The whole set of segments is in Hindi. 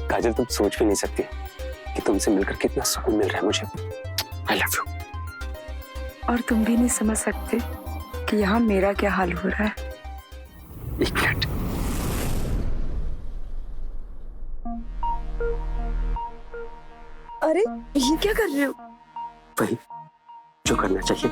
काजल तुम सोच भी नहीं सकती कि तुमसे मिलकर कितना सुकून मिल रहा है मुझे। I love you. और तुम भी नहीं समझ सकते कि यहाँ मेरा क्या हाल हो रहा है। एक मिनट। अरे ये क्या कर रहे हो? वही जो करना चाहिए।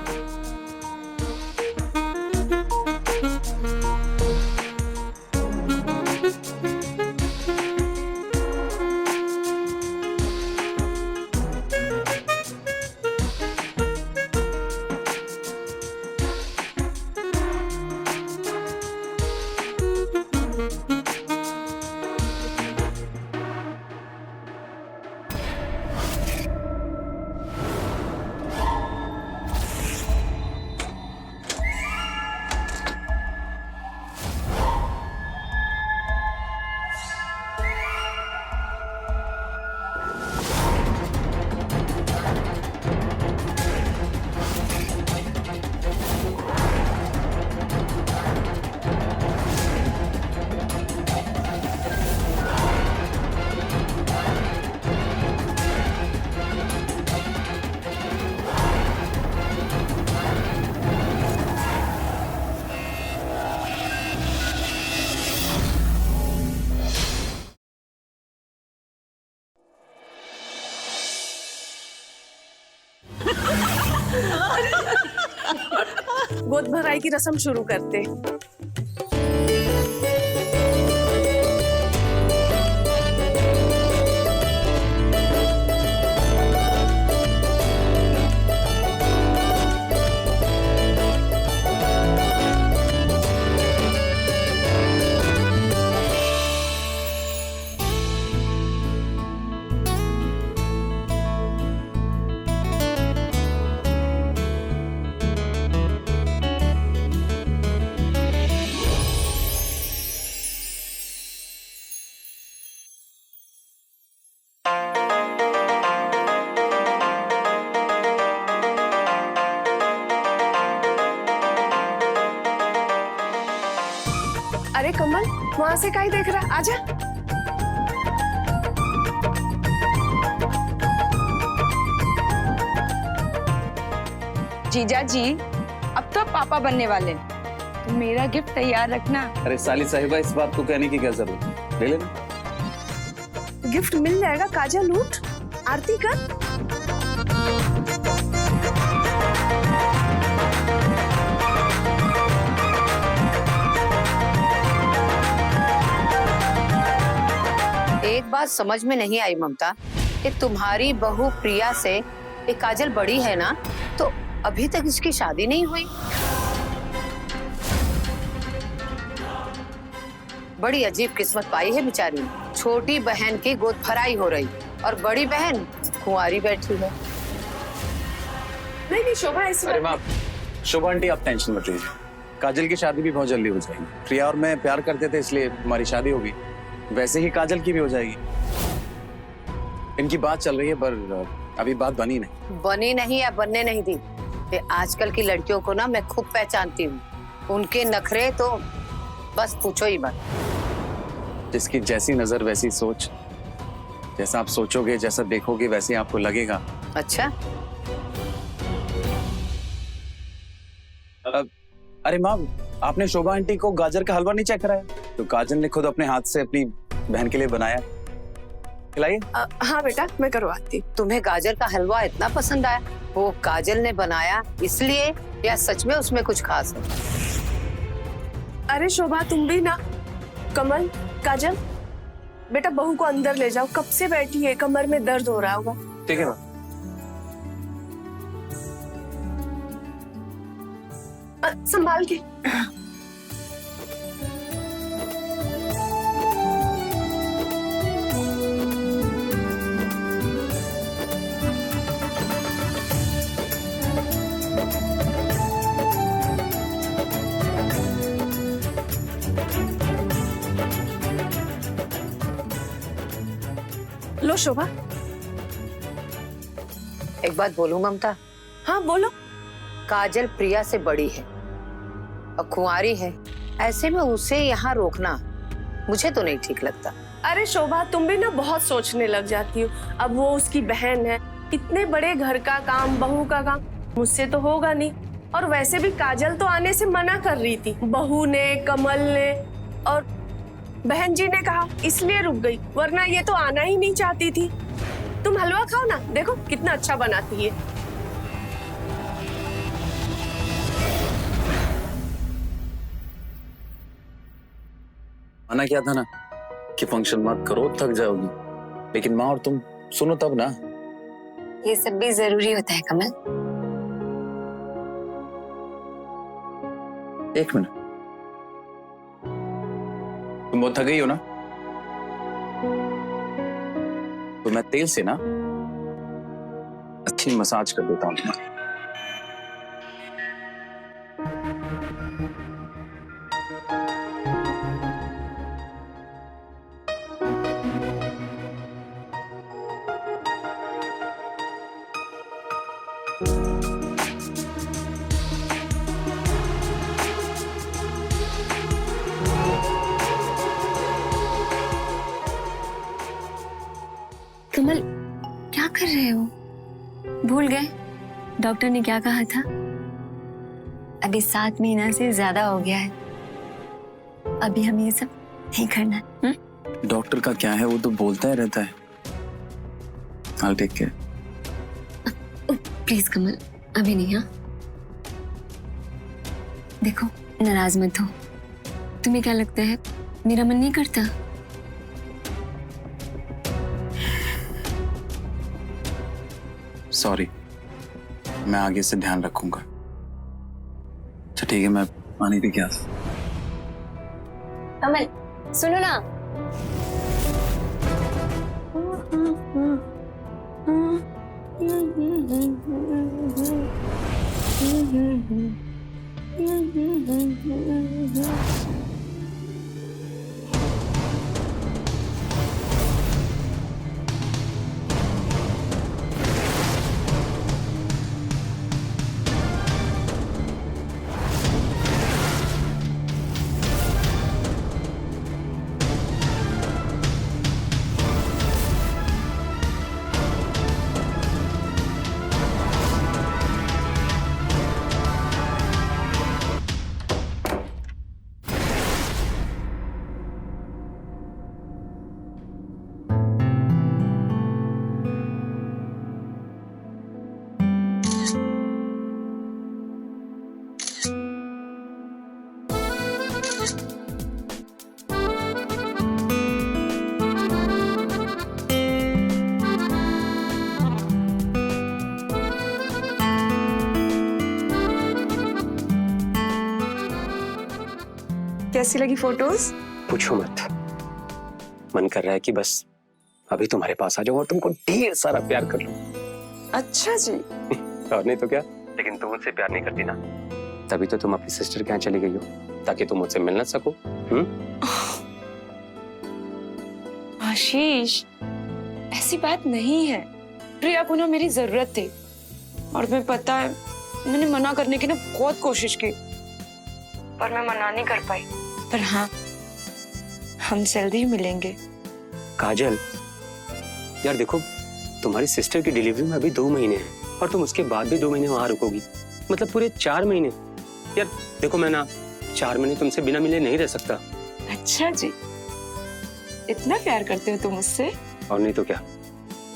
गोद भराई की रस्म शुरू करते। अरे कमल, वहां से काहे देख रहा? आजा। जीजा जी, अब तो पापा बनने वाले हैं, तो मेरा गिफ्ट तैयार रखना। अरे साली साहिबा, इस बात को कहने की क्या जरूरत है, ले लेना। गिफ्ट मिल जाएगा। काजल उठ, आरती कर। एक बात समझ में नहीं आई ममता, कि तुम्हारी बहू प्रिया से ये काजल बड़ी है ना, तो अभी तक इसकी शादी नहीं हुई। बड़ी अजीब किस्मत पाई है बेचारी ने। छोटी बहन की गोद भराई हो रही और बड़ी बहन कुंवारी बैठी है। नहीं शोभा, इस अरे माँ, शोभा आंटी आप टेंशन मत लीजिए, काजल की शादी भी बहुत जल्दी हो जाएगी। प्रिया और मैं प्यार करते थे, इसलिए हमारी शादी होगी, वैसे ही काजल की भी हो जाएगी। इनकी बात चल रही है, पर अभी बात बनी नहीं या बनने नहीं दी। ये आजकल की लड़कियों को ना मैं खूब पहचानती हूँ, उनके नखरे तो बस पूछो ही मत। जिसकी जैसी नजर वैसी सोच, जैसा आप सोचोगे, जैसा देखोगे, वैसे आपको लगेगा। अच्छा, अरे माँ, आपने शोभा आंटी को गाजर का हलवा नहीं चेक कराया? तो काजल ने खुद अपने हाथ से अपनी बहन के लिए बनाया, खिलाइए। हाँ बेटा, मैं करवाती। तुम्हें गाजर का हलवा इतना पसंद आया? वो काजल ने बनाया इसलिए, या सच में उसमें कुछ खास है? अरे शोभा, तुम भी ना। कमल, काजल, बेटा बहू को अंदर ले जाओ, कब से बैठी है, कमर में दर्द हो रहा होगा। ठीक है माँ। संभाल के। लो शोभा। एक बात बोलूं ममता? हाँ बोलो। काजल प्रिया से बड़ी है और कुंवारी है, ऐसे में उसे यहाँ रोकना मुझे तो नहीं ठीक लगता। अरे शोभा, तुम भी ना बहुत सोचने लग जाती हो। अब वो उसकी बहन है, इतने बड़े घर का काम, बहू का काम मुझसे तो होगा नहीं। और वैसे भी काजल तो आने से मना कर रही थी, बहू ने, कमल ने और बहन जी ने कहा, इसलिए रुक गई, वरना ये तो आना ही नहीं चाहती थी। तुम हलवा खाओ ना, देखो कितना अच्छा बनाती है। आना क्या था ना कि फंक्शन मत करो, थक जाओगी। लेकिन माँ और तुम सुनो तब ना। ये सब भी जरूरी होता है कमल। एक मिनट, तुम बहुत थक गई हो ना, तो मैं तेल से ना अच्छी मसाज कर देता हूँ तुम्हारी। कमल, क्या कर रहे हो? भूल गए डॉक्टर ने क्या कहा था? अभी 7 महीना से ज्यादा हो गया है, अभी हमें ये सब नहीं करना है। डॉक्टर का क्या है, वो तो बोलता ही रहता है। I'll take care। प्लीज कमल, अभी नहीं। हाँ देखो, नाराज मत हो। तुम्हें क्या लगता है मेरा मन नहीं करता? सॉरी, मैं आगे से ध्यान रखूंगा। अच्छा ठीक है, मैं पानी पी के आता हूं। कमल सुनो ना। कैसी लगी फोटोज? पूछो मत, मन कर रहा है कि बस अभी तुम्हारे पास आ जाऊं और तुमको ढेर सारा प्यार कर लूं। अच्छा जी। और नहीं तो क्या। लेकिन तुम मुझसे प्यार नहीं करती ना, तभी तो तुम अपनी सिस्टर के यहाँ चली गई हो, ताकि तुम मुझसे मिल ना सको। आशीष, ऐसी बात नहीं है। प्रिया को ना मेरी जरूरत थी, और मैं पता है मैंने मना करने की ना बहुत कोशिश की, पर मैं मना नहीं कर पाई। पर हाँ, हम जल्दी ही मिलेंगे। काजल, यार देखो, तुम्हारी सिस्टर की डिलीवरी में अभी 2 महीने हैं और तुम उसके बाद भी 2 महीने वहां रुकोगी, मतलब पूरे 4 महीने। यार देखो, मैं ना 4 महीने तुमसे बिना मिले नहीं रह सकता। अच्छा जी, इतना प्यार करते हो तुम मुझसे? और नहीं तो क्या,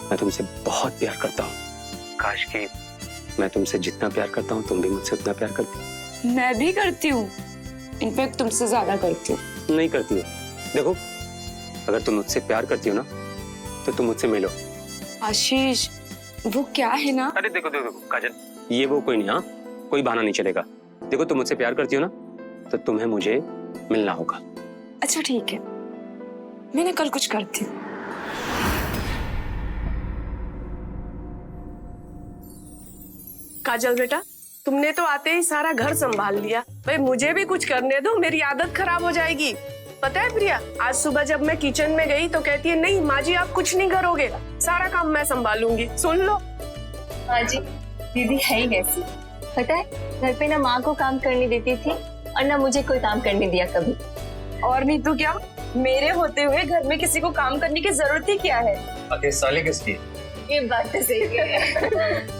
मैं तुमसे बहुत प्यार करता हूँ। काश कि मैं तुमसे जितना प्यार करता हूँ तुम भी मुझसे उतना प्यार करती। मैं भी करती हूँ, इनफैक्ट तुमसे ज्यादा करती हूँ। नहीं करती हो। देखो, अगर तुम मुझसे प्यार करती हो ना, तो तुम मुझसे मिलो। आशीष, वो क्या है ना। अरे देखो देखो काजल, ये वो कोई नहीं, हाँ कोई बहाना नहीं चलेगा। देखो, तुम मुझसे प्यार करती हो ना, तो तुम्हें मुझे मिलना होगा। अच्छा ठीक है, मैंने कल कुछ करती हूँ। काजल बेटा, तुमने तो आते ही सारा घर संभाल लिया। भाई मुझे भी कुछ करने दो, मेरी आदत खराब हो जाएगी। पता है प्रिया, आज सुबह जब मैं किचन में गई तो कहती है, नहीं माँ जी आप कुछ नहीं करोगे, सारा काम मैं संभालूंगी। सुन लो। हाँ जी, दीदी है ही वैसी। पता है, घर पे ना माँ को काम करने देती थी और ना मुझे कोई काम करने दिया कभी। और नहीं तो क्या, मेरे होते हुए घर में किसी को काम करने की जरूरत ही क्या है? अरे साले किसकी? ये बात तो सही है।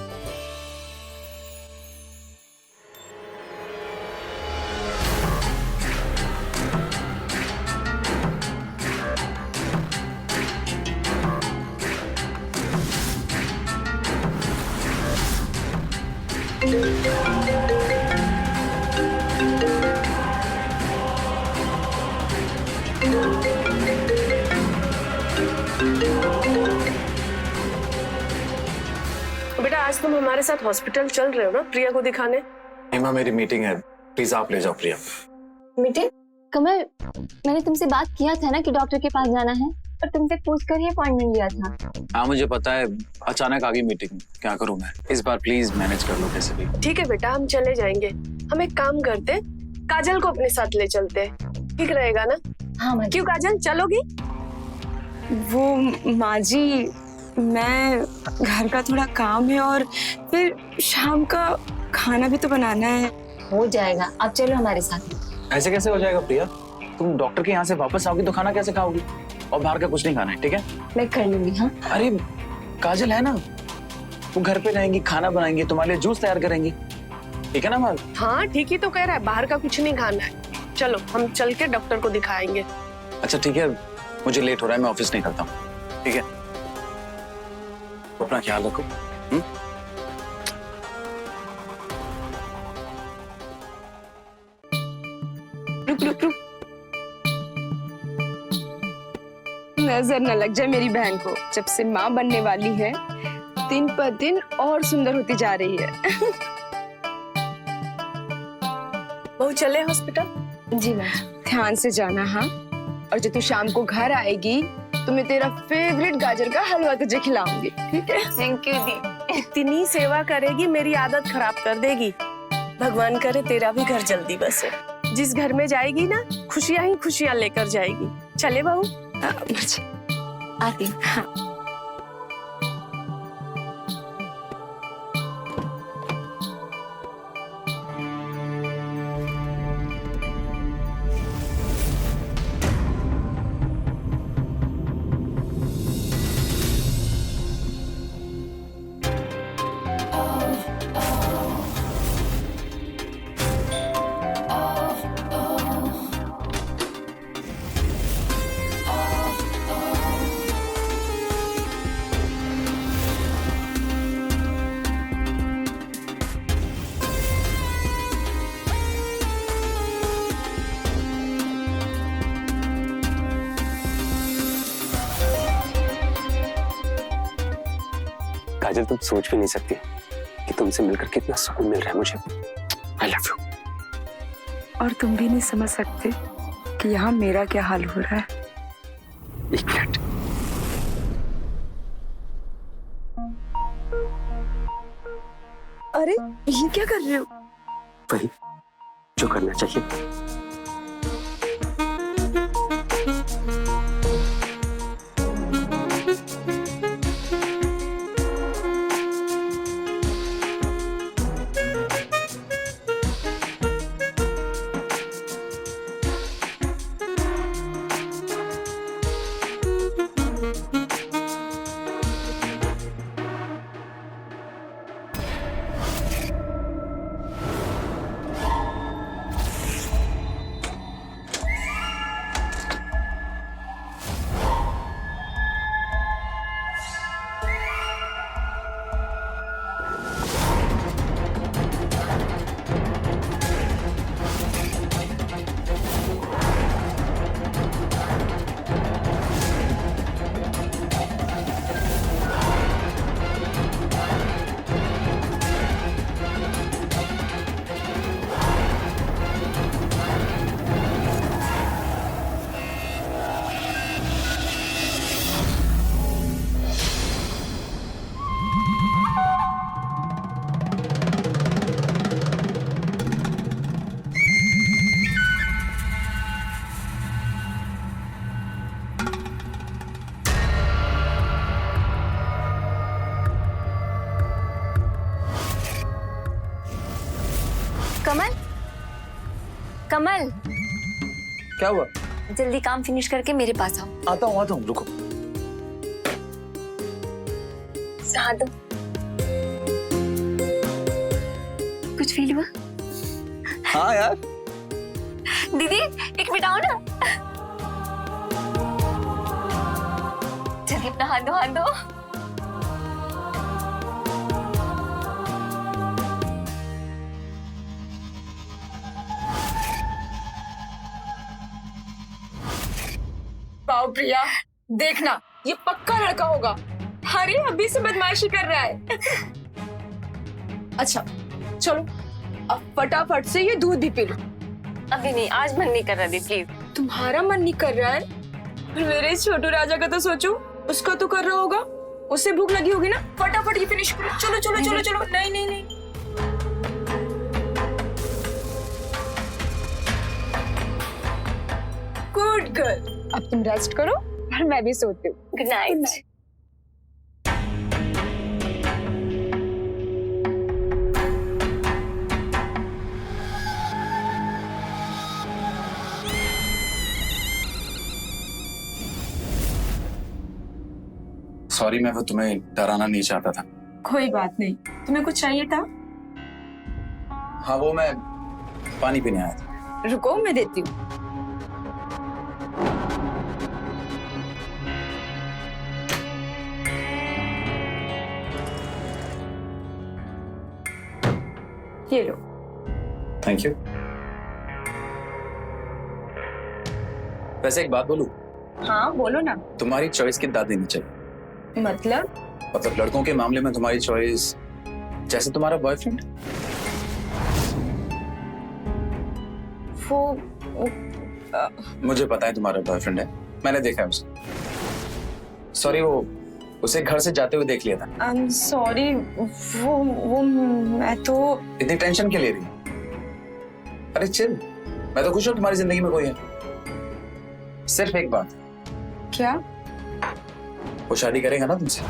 बेटा आज तुम हमारे साथ हॉस्पिटल चल रहे हो ना प्रिया को दिखाने? हेमा मेरी मीटिंग है, प्लीज आप ले जाओ प्रिया। मीटिंग? कमल, मैंने तुमसे बात किया था ना कि डॉक्टर के पास जाना है, और तुमसे पूछ कर ही अपॉइंटमेंट लिया था। हाँ मुझे पता है, अचानक आ गई मीटिंग, क्या करूँ मैं? इस बार प्लीज मैनेज कर लो कैसे भी। ठीक है बेटा, हम चले जाएंगे। हम एक काम करते, काजल को अपने साथ ले चलते हैं, ठीक रहेगा ना? हाँ माँ जी। क्यों काजल, चलोगी? वो माँ जी, मैं घर का थोड़ा काम है और फिर शाम का खाना भी तो बनाना है। हो जाएगा, आप चलो हमारे साथ। ऐसे कैसे हो जाएगा प्रिया? तुम डॉक्टर के यहाँ से वापस आओगी तो खाना कैसे खाओगी? और बाहर का कुछ नहीं खाना है, ठीक है? मैं कर लूंगी। हाँ अरे काजल है ना, वो घर पे रहेंगी, खाना बनाएंगे, तुम्हारे लिए जूस तैयार करेंगी, ठीक है ना माल? हाँ ठीक ही तो कह रहा है, बाहर का कुछ नहीं खाना है। चलो हम चल के डॉक्टर को दिखाएंगे। अच्छा ठीक है, मुझे लेट हो रहा है, मैं ऑफिस नहीं करता हूँ, ठीक है? अपना ख्याल रखो। रुक रुक रुक, नजर न लग जाए मेरी बहन को। जब से माँ बनने वाली है, दिन पर दिन और सुंदर होती जा रही है। बहू चले हॉस्पिटल? जी मैम। ध्यान से जाना, हाँ। और जब तू शाम को घर आएगी तो मैं तेरा फेवरेट गाजर का हलवा तुझे खिलाऊंगी, ठीक है? थैंक यू दी। इतनी सेवा करेगी, मेरी आदत खराब कर देगी। भगवान करे तेरा भी घर जल्दी बसे। जिस घर में जाएगी ना, खुशियां ही खुशियां लेकर जाएगी। चले बहू? आती। हाँ। काजल, तुम सोच भी नहीं सकती कि तुमसे मिलकर कितना सुकून मिल रहा है मुझे। I love you. और तुम भी नहीं समझ सकते कि यहाँ मेरा क्या हाल हो रहा है। एक मिनट। अरे ये क्या कर रहे हो? वही जो करना चाहिए। कमल, कमल, क्या हुआ? जल्दी काम फिनिश करके मेरे पास आओ। आता हूँ, रुको। हाँ दो। कुछ फील हुआ? हाँ यार। दीदी एक मिनट आओ ना। जल्दी अपना हाथ दो, हाथ दो। वाओ प्रिया, देखना ये पक्का लड़का होगा। अरे अभी से बदमाशी कर रहा है। अच्छा चलो अब फटाफट से ये दूध भी पी लो। अभी नहीं, आज मन नहीं कर रहा दीदी, प्लीज। तुम्हारा मन नहीं कर रहा है? फिर मेरे इस छोटू राजा का तो सोचो, उसका तो कर रहा होगा। उसे भूख लगी होगी ना, फटाफट ये फिनिश करो। चलो चलो चलो चलो। नहीं नहीं नहीं, गुड गर्ल। अब तुम रेस्ट करो और मैं भी सोती हूँ। Good night. सॉरी, मैं वो तुम्हें डराना नहीं चाहता था। कोई बात नहीं। तुम्हें कुछ चाहिए था? हाँ, वो मैं पानी पीने आया था। रुको मैं देती हूँ। ये लो। Thank you. वैसे एक बात बोलूं? हाँ बोलो ना। तुम्हारी चॉइस की दाद देनी चाहिए। मतलब लड़कों के मामले में तुम्हारी चॉइस जैसे तुम्हारा बॉयफ्रेंड। वो मुझे पता है तुम्हारा बॉयफ्रेंड है, मैंने देखा है उसे। सॉरी, वो उसे घर से जाते हुए देख लिया था। I am sorry. वो मैं तो। इतनी टेंशन क्यों ले रही है? अरे चिल, मैं तो खुश हूं तुम्हारी जिंदगी में कोई है। सिर्फ एक बात। क्या? वो शादी करेगा ना तुमसे,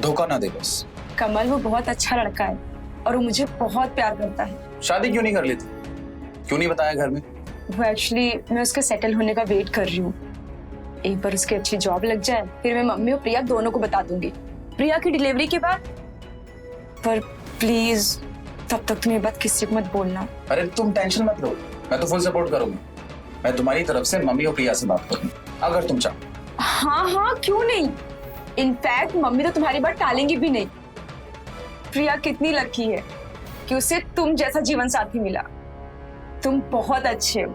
धोखा ना दे बस। कमल वो बहुत अच्छा लड़का है और वो मुझे बहुत प्यार करता है। शादी क्यों नहीं कर लेती? क्यों नहीं बताया घर में? वो एक्चुअली मैं उसके सेटल होने का वेट कर रही हूँ। एक बार उसकी अच्छी जॉब लग जाए फिर मैं मम्मी और प्रिया दोनों को बता दूंगी, प्रिया की डिलीवरी के बाद। पर प्लीज तब तक तुम ये बात किसी को मत बोलना। अरे तुम टेंशन मत लो, मैं तो फुल सपोर्ट करूंगा। मैं तुम्हारी तरफ से मम्मी और प्रिया से बात करूंगा अगर तुम चाहो। हाँ हाँ क्यों नहीं। इनफैक्ट मम्मी तो तुम्हारी बात टालेंगी भी नहीं। प्रिया कितनी लकी है कि उसे तुम जैसा जीवन साथी मिला। तुम बहुत अच्छे हो।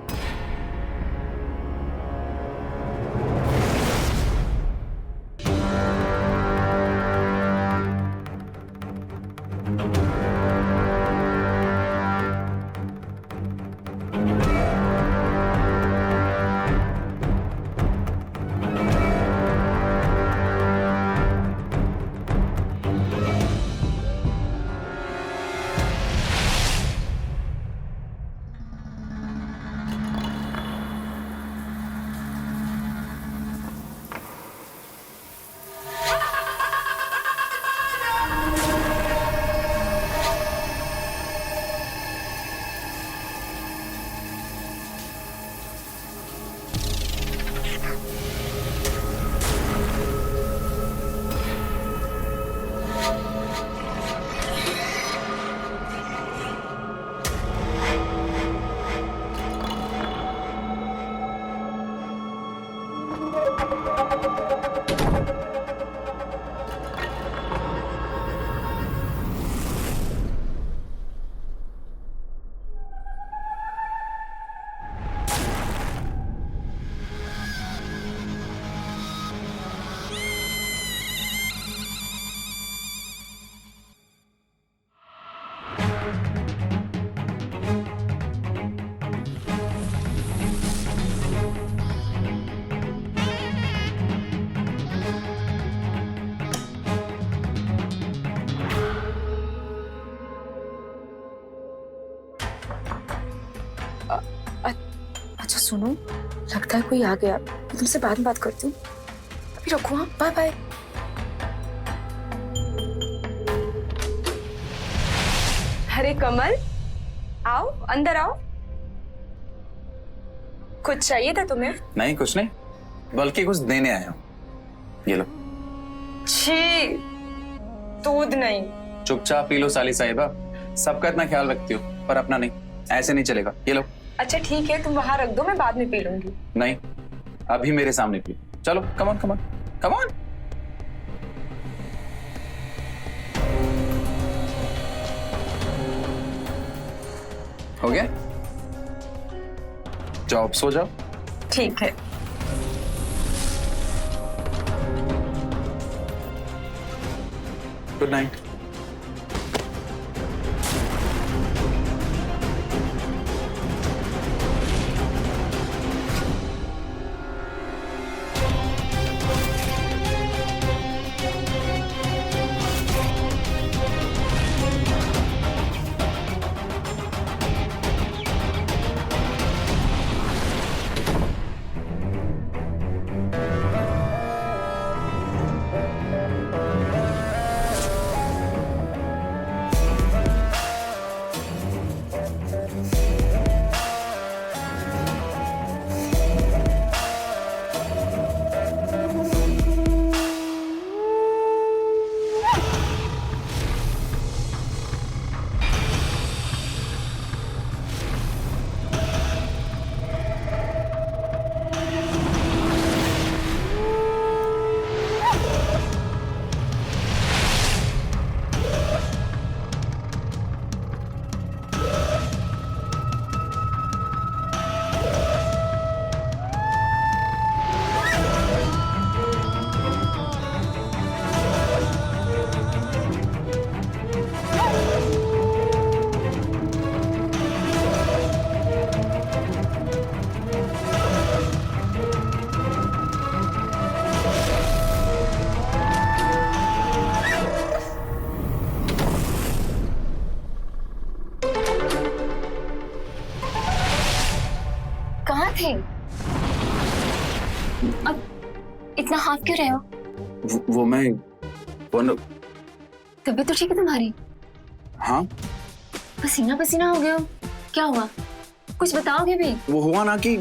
अच्छा सुनो, लगता है कोई आ गया। मैं तुमसे बाद में बात करती हूँ। अभी रखो। हाँ बाय बाय। अरे कमल आओ, अंदर आओ। कुछ चाहिए था तुम्हें? नहीं कुछ नहीं, बल्कि कुछ देने आया हूँ। ये लो। छी, दूध नहीं। चुपचाप पी लो साली साहिबा, सबका इतना ख्याल रखती हो पर अपना नहीं, ऐसे नहीं चलेगा। ये लो। अच्छा ठीक है, तुम वहां रख दो, मैं बाद में पी लूंगी। नहीं, अभी मेरे सामने पी। चलो come on come on come on. हो गया? जाओ सो जाओ। ठीक है। Good night. कहाँ थे? अब इतना हाफ क्यों रहे हो? वो मैं तबीयत तो ठीक है तुम्हारी? हाँ, पसीना पसीना हो गए हो, क्या हुआ? कुछ बताओगे भी? वो हुआ ना कि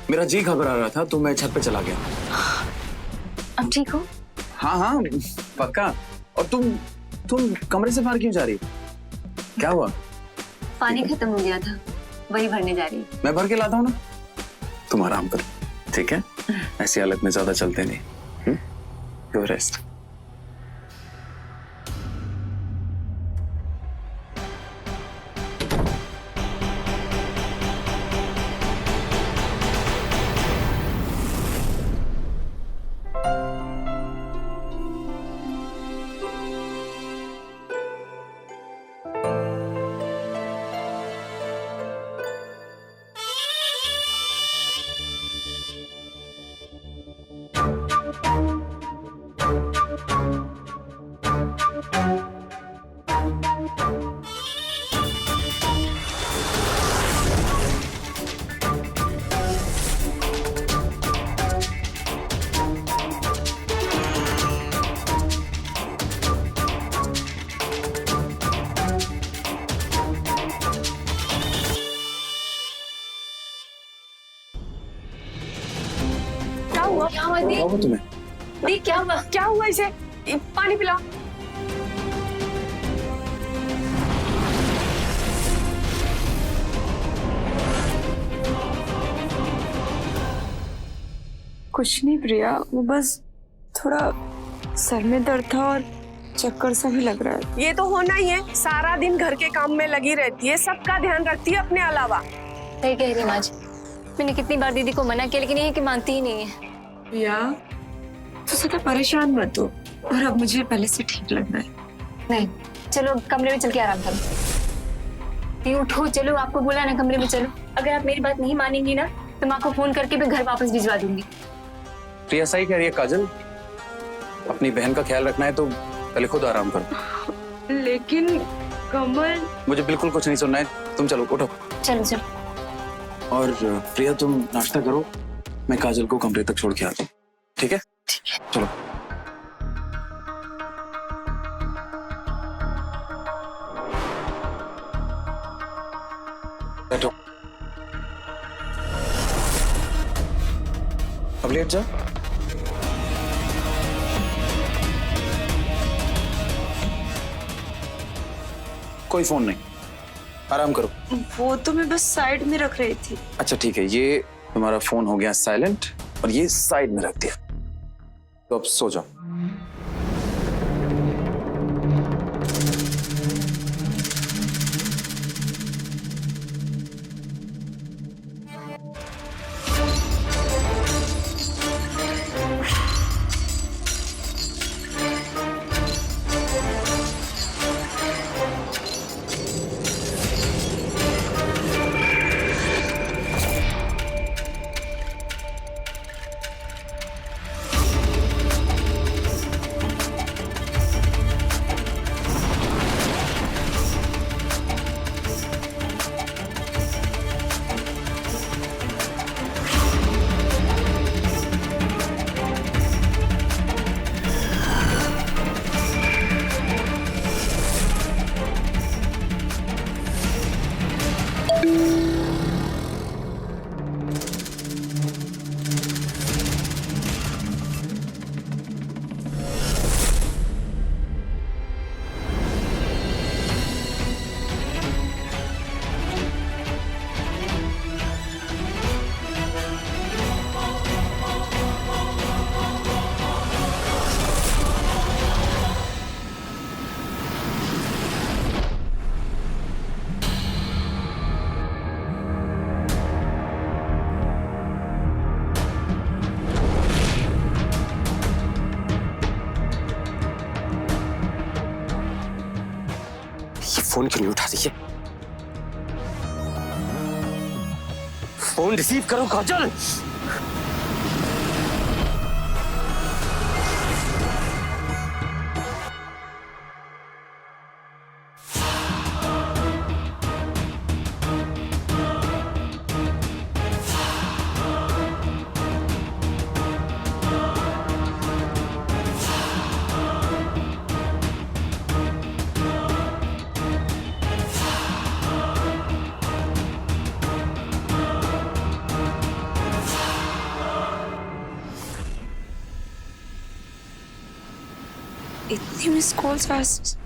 मेरा जी घबरा रहा था तो मैं छत पे चला गया। अब ठीक हो? हाँ हाँ पक्का। और तुम कमरे से बाहर क्यों जा रही? क्या हुआ? पानी खत्म हो गया था, वही भरने जा रही हूँ। मैं भर के लाता हूँ ना, तुम आराम करो, ठीक है? ऐसी हालत में ज्यादा चलते नहीं। गो रेस्ट। क्या हुआ दी? क्या हुआ तुम्हें? दी क्या हुआ? क्या हुआ इसे? पानी पिलाओ। कुछ नहीं प्रिया, वो बस थोड़ा सर में दर्द था और चक्कर सा भी लग रहा है। ये तो होना ही है, सारा दिन घर के काम में लगी रहती है, सबका ध्यान रखती है अपने अलावा। सही कह रही माँ जी, मैंने कितनी बार दीदी को मना किया लेकिन ये कि मानती ही नहीं है। प्रिया तो ज्यादा परेशान मत हो, और अब मुझे पहले से ठीक लगना है। नहीं, चलो कमरे में चल के आराम करो। ये उठो, चलो, आपको बोला ना कमरे में चलो। अगर आप मेरी बात नहीं मानेंगी ना तो मैं आपको फोन करके भी घर वापस भिजवा दूंगी। प्रिया सही कह रही है काजल, अपनी बहन का ख्याल रखना है तो पहले खुद आराम करो। लेकिन कमल, मुझे बिल्कुल कुछ नहीं सुनना है, तुम चलो उठो। चलो चलो। और प्रिया तुम नाश्ता करो, मैं काजल को कमरे तक छोड़ के आता हूँ, ठीक है? चलो। बैठो। अब लेट जाओ। कोई फोन नहीं, आराम करो। वो तो मैं बस साइड में रख रही थी। अच्छा ठीक है, ये तुम्हारा फोन हो गया साइलेंट और ये साइड में रख दिया, तो अब सो जाओ। फोन क्यों नहीं उठा रही है? फोन रिसीव करो काजल। इतनी मिस कॉल्स फास्ट।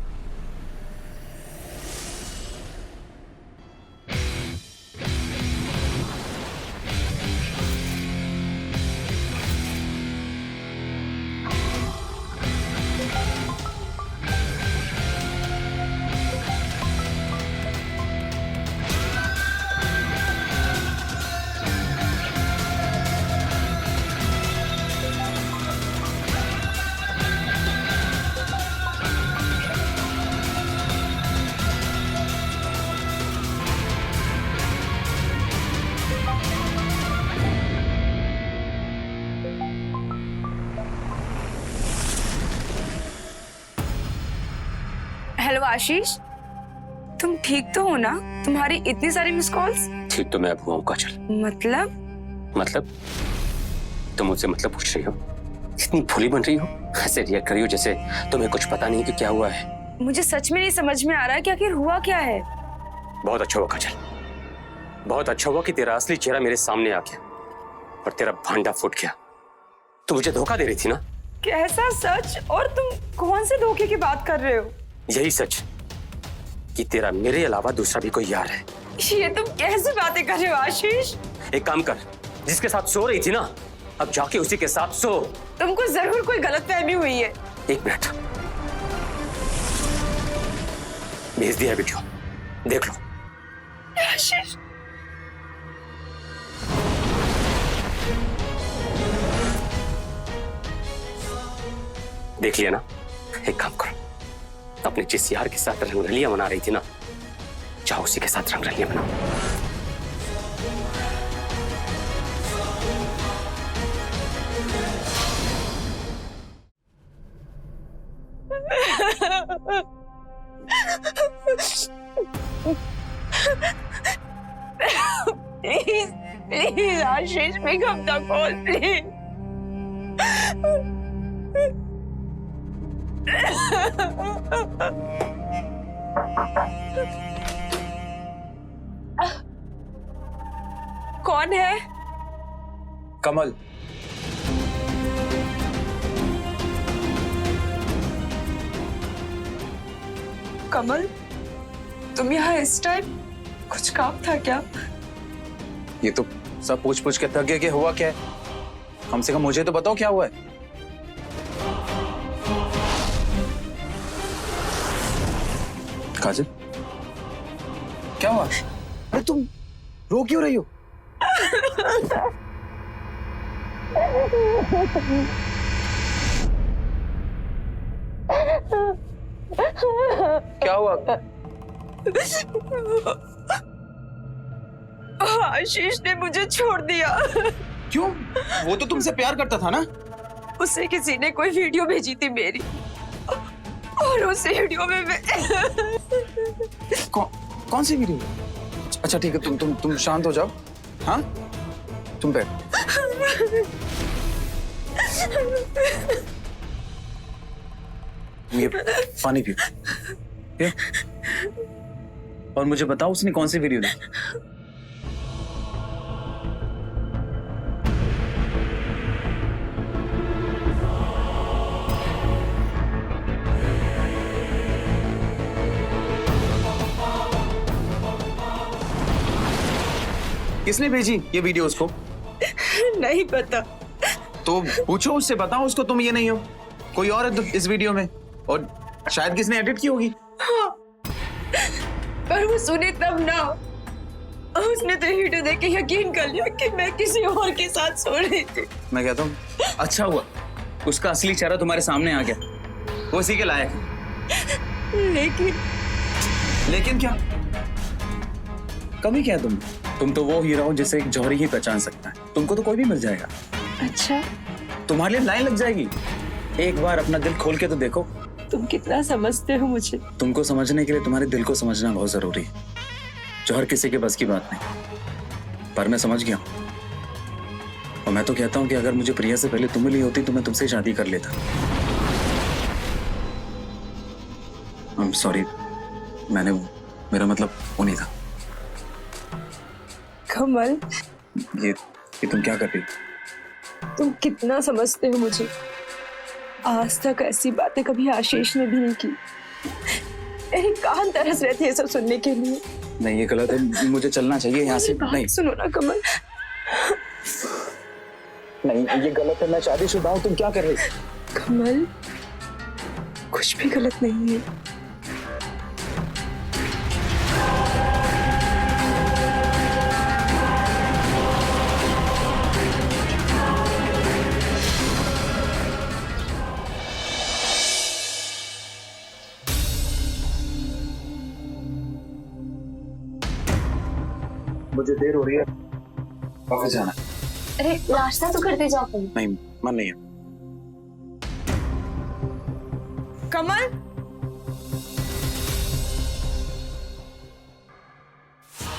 हेलो आशीष, तुम ठीक तो हो ना? तुम्हारी इतनी सारी मिस कॉल्स। ठीक तो मैं अब हुआ हूं काजल। मतलब तुम मुझसे मतलब पूछ रही हो? इतनी भोली बन रही हो, ऐसे रिएक्ट कर रही हो जैसे तुम्हें कुछ पता नहीं कि क्या हुआ है। मुझे सच में नहीं समझ में आ रहा है कि आखिर हुआ क्या है। बहुत अच्छा हुआ काजल, बहुत अच्छा हुआ कि तेरा असली चेहरा मेरे सामने आ गया और तेरा भांडा फूट गया। तू मुझे धोखा दे रही थी ना? कैसा सच? और तुम कौन से धोखे की बात कर रहे हो? यही सच कि तेरा मेरे अलावा दूसरा भी कोई यार है। ये तुम कैसे बातें कर रहे हो आशीष? एक काम कर, जिसके साथ सो रही थी ना, अब जाके उसी के साथ सो। तुमको जरूर कोई गलतफहमी हुई है। एक मिनट, भेज दिया वीडियो, देख लो। आशीष, देख लिया ना? एक काम करो, अपने जिस यार के साथ रंगरलियां मना रही थी ना, जाओ उसी के साथ रंगरलियां मनाओ। Please please Ashish, pick up the call please. कौन है? कमल, कमल, तुम यहाँ इस टाइम, कुछ काम था क्या? ये तो सब पूछ पूछ के थक गए कि हुआ क्या है। कम से कम मुझे तो बताओ क्या हुआ है। काजल, क्या हुआ? अरे तुम रो क्यों रही हो? क्या हुआ? आशीष ने मुझे छोड़ दिया। क्यों? वो तो तुमसे प्यार करता था ना? उसे किसी ने कोई वीडियो भेजी थी मेरी, और उस वीडियो में मैं कौन सी वीडियो? अच्छा ठीक है, तुम शांत हो जाओ। हाँ, तुम बैठ। ये पानी पियो। पियो। और मुझे बताओ उसने कौन सी वीडियो दी? किसने भेजी ये वीडियो उसको? नहीं पता। तो पूछो उससे, बताओ उसको तुम ये नहीं हो, कोई और है इस वीडियो में, और शायद किसने एडिट की होगी। हाँ, पर वो सुने तब ना। उसने तो वीडियो देख के यकीन कर लिया कि मैं किसी और के साथ सो रही थी। मैं कहता हूँ अच्छा हुआ उसका असली चेहरा तुम्हारे सामने आ गया, वो इसी के लायक है। लेकिन क्या कमी क्या है? तुम तो वो हीरो हो जिसे एक जौहरी ही पहचान सकता है। तुमको तो कोई भी मिल जाएगा। अच्छा, तुम्हारे लिए लाइन लग जाएगी। एक बार अपना दिल खोल के तो देखो। तुम कितना समझते हो मुझे। तुमको समझने के लिए तुम्हारे दिल को समझना बहुत जरूरी है। जौहर किसी के बस की बात नहीं, पर मैं समझ गया। और मैं तो कहता हूँ कि अगर मुझे प्रिया से पहले तुम मिली होती तो मैं तुमसे शादी कर लेता। I'm sorry, मेरा मतलब वो नहीं था। कमल, ये तुम क्या कर रही? तुम कितना समझते हो मुझे। आज तक ऐसी बातें कभी आशीष ने भी नहीं की। मेरे कान तरस रहे थे ये सब सुनने के लिए। नहीं, ये गलत है, मुझे चलना चाहिए यहाँ से। नहीं सुनो ना कमल। नहीं, ये गलत है, मैं शादीशुदा हूँ। तुम क्या कर रही? कमल, कुछ भी गलत नहीं है। मुझे देर हो रही है, ऑफिस जाना। अरे नाश्ता तो करते जाओ तुम। नहीं, मन नहीं है। कमल,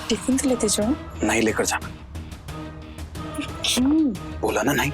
टिफिन तो लेते जाओ। नहीं लेकर जाना। क्यों? बोला ना नहीं।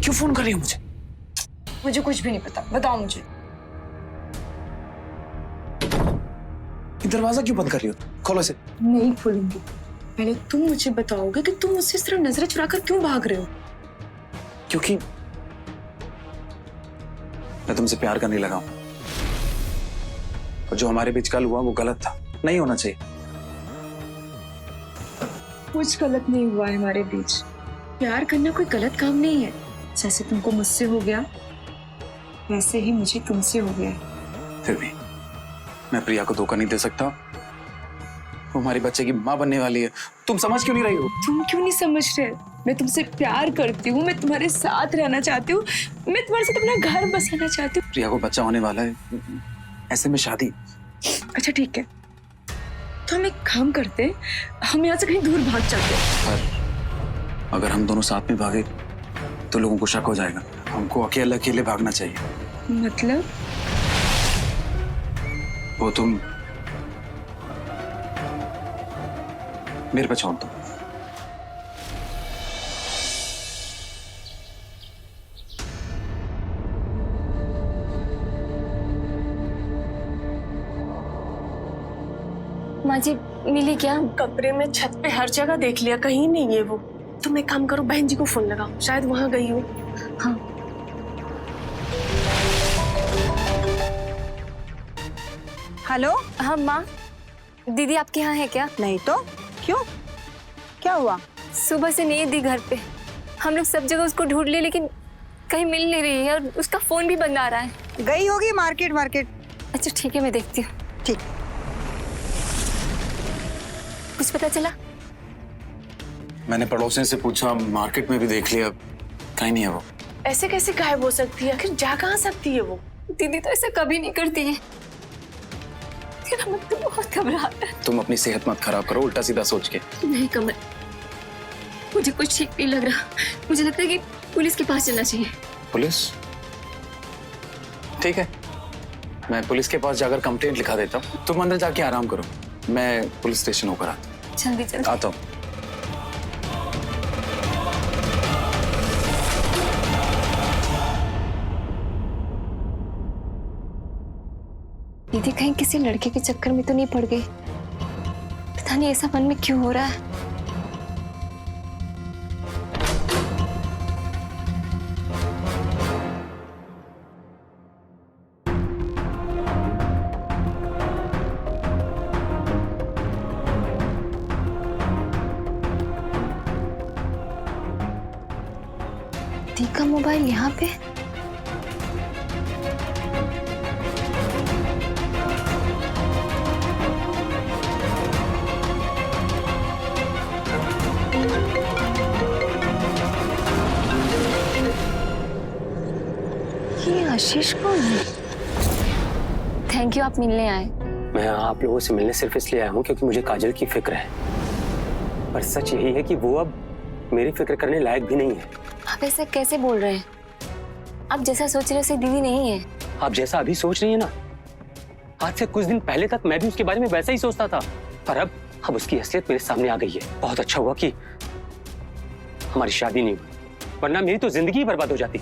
क्यों फोन कर रही हो मुझे? मुझे कुछ भी नहीं पता, बताओ मुझे। दरवाजा क्यों बंद कर रही हो? खोलो इसे। नहीं खोलूंगी। पहले तुम मुझे बताओगे कि तुम मुझसे इस तरह नजरें चुराकर क्यों भाग रहे हो? क्योंकि मैं तुमसे प्यार करने लगा हूं, और जो हमारे बीच कल हुआ वो गलत था, नहीं होना चाहिए। कुछ गलत नहीं हुआ है हमारे बीच। प्यार करना कोई गलत काम नहीं है। जैसे तुमको मुझसे हो गया, वैसे ही मुझे तुमसे हो गया। फिर भी मैं प्रिया को धोखा नहीं दे सकता। वो हमारे बच्चे की माँ बनने वाली है। तुम समझ क्यों नहीं रही हो? तुम क्यों नहीं समझ रहे? मैं तुमसे प्यार करती हूँ, मैं तुम्हारे साथ रहना चाहती हूँ, मैं तुम्हारे साथ अपना घर बसाना चाहती हूँ। प्रिया को बच्चा होने वाला है, ऐसे में शादी। अच्छा ठीक है, तो हम एक काम करते हैं, हम यहाँ से कहीं दूर भाग चलते हैं। पर अगर हम दोनों साथ में भागे तो लोगों को शक हो जाएगा। हमको अकेले अकेले भागना चाहिए। मतलब? वो तुम मेरे पे छोड़ दो। माँ जी मिली क्या? कमरे में, छत पे, हर जगह देख लिया, कहीं नहीं है वो। तुम एक काम करो, बहन जी को फोन लगाओ, शायद वहां गई हो। हाँ। हेलो। हाँ माँ, दीदी आपके यहाँ है क्या? नहीं तो क्यों, क्या हुआ? सुबह से नहीं दी घर पे, हम लोग सब जगह उसको ढूंढ लिए लेकिन कहीं मिल नहीं रही है और उसका फोन भी बंद आ रहा है। गई होगी मार्केट। अच्छा ठीक है, मैं देखती हूँ। ठीक। कुछ पता चला? मैंने पड़ोसियों से पूछा, मार्केट में भी देख लिया, कहीं नहीं है वो। ऐसे कैसे गायब हो सकती है? आखिर जा कहाँ सकती है वो? दीदी तो ऐसा कभी नहीं करती है। तेरा मन तो बहुत घबराता है। तुम अपनी सेहत मत खराब करो उल्टा सीधा सोच के। नहीं कमल, मुझे कुछ ठीक नहीं लग रहा। मुझे लगता है कि पुलिस के पास चलना चाहिए। पुलिस? ठीक है, मैं पुलिस के पास जाकर कंप्लेंट लिखा देता हूँ। तुम अंदर जाके आराम करो, मैं पुलिस स्टेशन होकर जल्दी जल्दी आता हूँ। दीदी कहीं किसी लड़के के चक्कर में तो नहीं पड़ गई? पता नहीं ऐसा मन में क्यों हो रहा है। दीदी का मोबाइल यहाँ पे? ये आशीष कौन है? थैंक यू, आप मिलने आए। मैं आप लोगों से मिलने सिर्फ इसलिए आया हूँ क्योंकि मुझे काजल की फिक्र है, पर सच यही है कि वो अब मेरी फिक्र करने लायक भी नहीं है। आप ऐसा कैसे बोल रहे हैं? आप जैसा सोच रहे हो वैसे दीदी नहीं है। आप जैसा अभी सोच रही है ना, आज से कुछ दिन पहले तक मैं भी उसके बारे में वैसा ही सोचता था, पर अब उसकी असलियत मेरे सामने आ गई है। बहुत अच्छा हुआ कि हमारी शादी नहीं हुई, वरना मेरी तो जिंदगी ही बर्बाद हो जाती।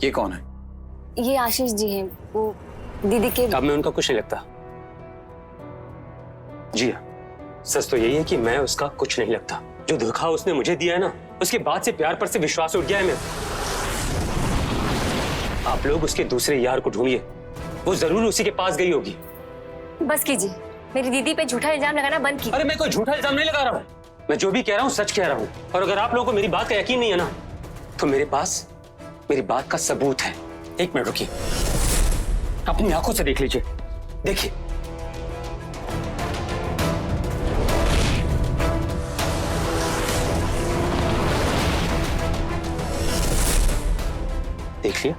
ये कौन है? ये आशीष जी हैं, वो दीदी के। अब मैं उनका कुछ नहीं लगता। जी हाँ, सच तो यही है कि मैं उसका कुछ नहीं लगता। जो धोखा उसने मुझे दिया है ना, उसके बाद से प्यार पर से विश्वास उठ गया है मेरा। आप लोग उसके दूसरे यार को ढूंढिए, वो जरूर उसी के पास गई होगी। बस कीजिए, मेरी दीदी पे झूठा इल्जाम लगाना बंद कीजिए। अरे मैं कोई झूठा इल्जाम नहीं लगा रहा हूँ, मैं जो भी कह रहा हूँ सच कह रहा हूँ। और अगर आप लोगों को मेरी बात का यकीन नहीं है ना, तो मेरे पास मेरी बात का सबूत है। एक मिनट रुकिए, अपनी आंखों से देख लीजिए, देखिए। देख लिया?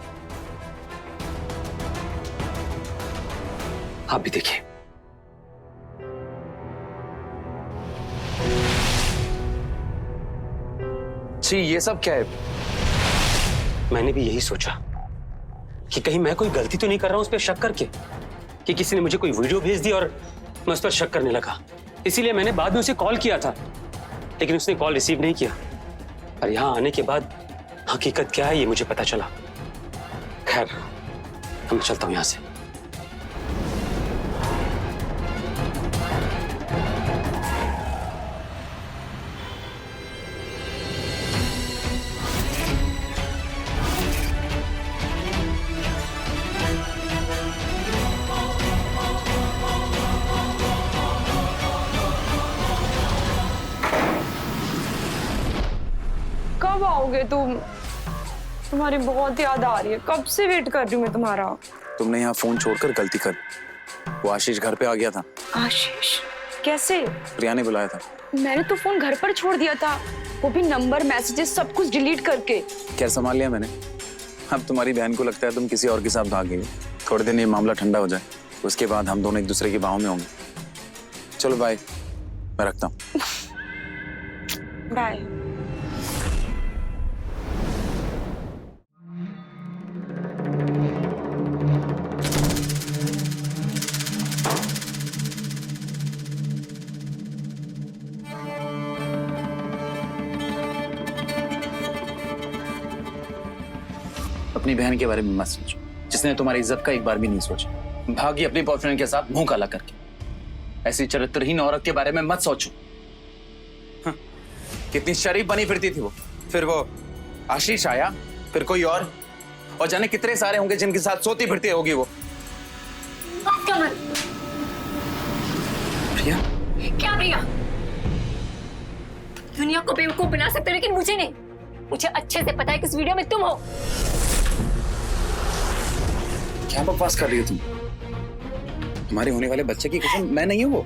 आप भी देखिए। जी, ये सब क्या है? मैंने भी यही सोचा कि कहीं मैं कोई गलती तो नहीं कर रहा हूं उस पर शक करके, कि किसी ने मुझे कोई वीडियो भेज दी और मैं उस पर शक करने लगा। इसीलिए मैंने बाद में उसे कॉल किया था, लेकिन उसने कॉल रिसीव नहीं किया। और यहां आने के बाद हकीकत क्या है ये मुझे पता चला। खैर, मैं चलता हूं यहां से। कब आओगे तुम? तुम्हारी बहुत याद आ रही है, कब से वेट कर रही हूँ मैं तुम्हारा। तुमने यहाँ फोन छोड़कर गलती कर। वो आशीष घर पे आ गया था, आशीष कैसे? प्रिया ने बुलाया था। मैंने तो फोन घर पर छोड़ दिया था, वो भी नंबर मैसेजेस सब कुछ डिलीट करके। क्या संभाल लिया मैंने। अब तुम्हारी बहन को लगता है तुम किसी और के साथ भाग गई। थोड़े दिन ये मामला ठंडा हो जाए, उसके बाद हम दोनों एक दूसरे की बाहों में होंगे। चलो बाय, मैं रखता हूँ। बाय। अपनी बहन के बारे में मत सोचो, जिसने तुम्हारी इज्जत का एक बार भी नहीं सोचा। भागी अपने बॉयफ्रेंड के साथ मुंह काला करके। ऐसी चरित्रहीन औरत के बारे में मत सोचो। हाँ, कितनी शरीफ बनी फिरती थी वो। फिर वो आशीष आया, फिर कोई और जाने कितने सारे होंगे जिनके साथ सोती फिरती होगी वो। कमल, प्रिया, क्या प्रिया? दुनिया को बेवकूफ बना सकते हो लेकिन मुझे नहीं। मुझे अच्छे से पता है कि इस वीडियो में तुम हो। क्या बकवास कर रही हो तुम? हमारे होने वाले बच्चे की कसम मैं नहीं हूँ वो।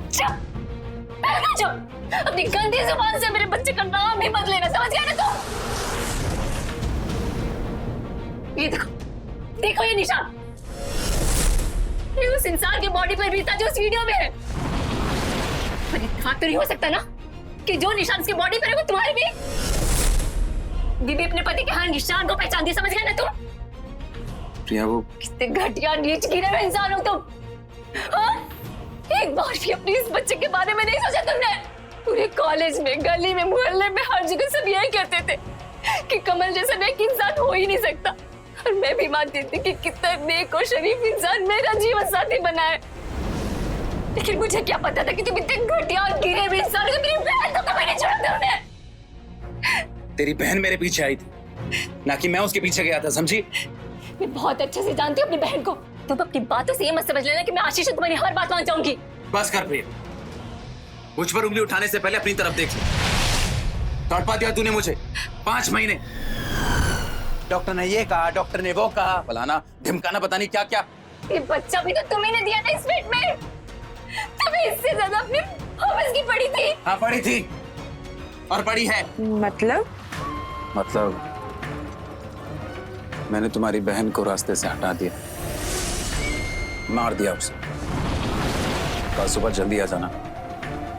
अपनी गंदी जुबान से मेरे बच्चे का नाम ही मत लेना, समझ गया ना तुम? ये देखो, देखो ये निशान। ये उस इंसान के बॉडी पर भी था जो उस वीडियो में है। पर इत्तेफाक तो नहीं हो सकता ना कि जो निशान उसकी बॉडी पर है वो तुम्हारे भी? बीबी अपने पति के हर निशान को पहचानती, समझ गया ना तुम? प्रिया वो कितने घटिया नीच गिरे हुए इंसान हो तुम। हाँ? एक बार भी अपने इस बच्चे के बारे में नहीं सोचा तुमने? पूरे कॉलेज में, गली में, मोहल्ले में, हर जगह सब यही कहते थे कि कमल जैसा नेक इंसान हो ही नहीं सकता। और मैं भी मानती थी कि कितना नेक और शरीफ इंसान मेरा जीवन साथी बना है। लेकिन मुझे क्या पता था कि तुम इतने घटिया और गिरे हुए इंसान हो। मेरी बहन को कभी नहीं छोड़ा तुमने। तेरी बहन मेरे पीछे आई थी, ना कि मैं उसके पीछे गया था, समझी? मैं बहुत अच्छे से जानती हूँ अपनी बहन को। तुम अपनी बातों से ये मत समझ लेना कि मैं आशीष से तुम्हारी हर बात मान जाऊंगी। बस कर प्रिया, मुझ पर उंगली उठाने से पहले अपनी तरफ देख ले। तड़पा दिया तूने मुझे 5 महीने। डॉक्टर ने ये कहा, डॉक्टर ने वो कहा, फलाना ढिमकाना, पता नहीं क्या क्या। ये बच्चा भी तो तुम्ही ने दिया ना इस पेट में। तुम्हें इससे ज्यादा अपनी हॉबीज की पड़ी थी। हाँ पड़ी थी और पड़ी है। मतलब मैंने तुम्हारी बहन को रास्ते से हटा दिया, मार दिया उसे। कल सुबह जल्दी आ जाना,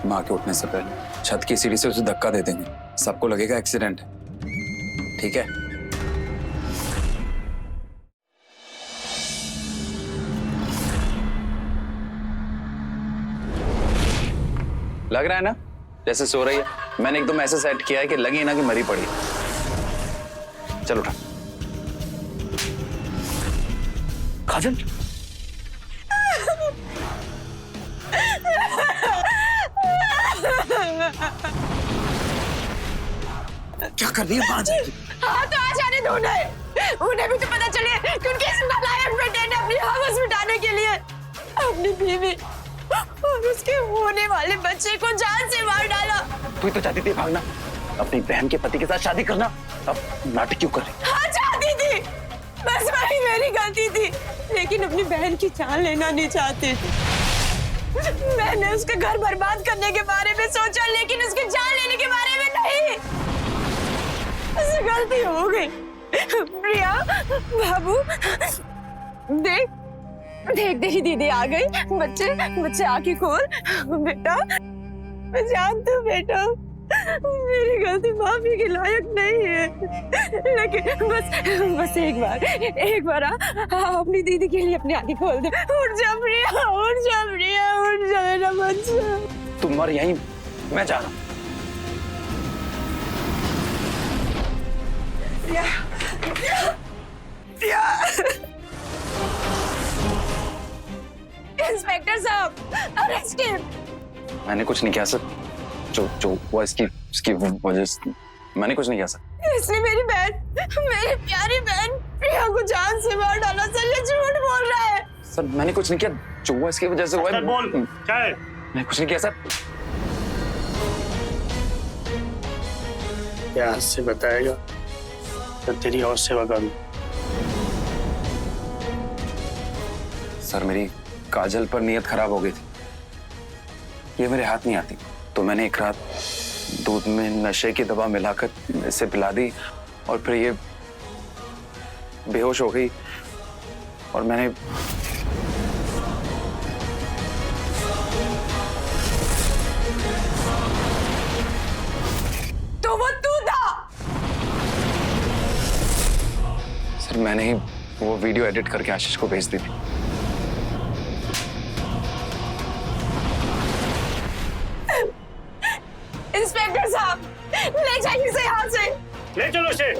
माँ के उठने से पहले। छत की सीढ़ी से उसे धक्का दे देंगे, सबको लगेगा एक्सीडेंट है, ठीक है? लग रहा है ना जैसे सो रही है। मैंने एकदम ऐसे सेट किया है कि लगे ना कि मरी पड़ी। चलो उठा। काजल, क्या कर रही है? हाँ तो आ जाने दो उन्हें भी तो पता चले कि उनके इस नालायक बेटे ने अपनी हवस मिटाने के लिए अपनी बीवी और उसके होने वाले बच्चे को जान से मार डाला। तू तो चाहती थी भागना, अपनी बहन के पति के साथ शादी करना, अब नाटक क्यों कर रही? हाँ चाहती थी, बस वही मेरी गलती थी, लेकिन अपनी बहन की जान लेना नहीं चाहती थी। मैंने उसका घर बर्बाद करने के बारे में सोचा, लेकिन उसकी जान लेने के बारे में नहीं। उससे गलती हो गई। प्रिया, बाबू, देख देख तेरी दीदी आ गई। बच्चे आंखें खोल। बेटा, मैं जानती हूँ बेटा, मेरी गलती माफी के लायक नहीं है, लेकिन बस एक बार अपनी दीदी के लिए अपनी आंखें खोल दे। उठ जा प्रिया, उठ जा प्रिया, उठ जा मेरा बच्चा। तुम मर यहीं, मैं जा रहा हूँ। इंस्पेक्टर साहब, अरेस्ट हिम। मैंने कुछ नहीं किया सर, जो वो इसकी वजह से मैंने कुछ नहीं किया सर। इसने मेरी प्यारी बहन प्रिया को जान से मार डाला। सर ये झूठ बोल रहा है। सर मैंने कुछ नहीं किया, जो हुआ इसकी वजह से हुआ है। बोल क्या है? मैं कुछ नहीं किया सर। प्यार से बताएगा तो तेरी और सेवा करूं। सर मेरी काजल पर नीयत खराब हो गई थी, ये मेरे हाथ नहीं आती, तो मैंने एक रात दूध में नशे की दवा मिलाकर इसे पिला दी और फिर ये बेहोश हो गई और मैंने तो वो तू था। सर मैंने ही वो वीडियो एडिट करके आशीष को भेज दी थी। इंस्पेक्टर साहब, ले जाइए इसे यहाँ से। ले चलो इसे।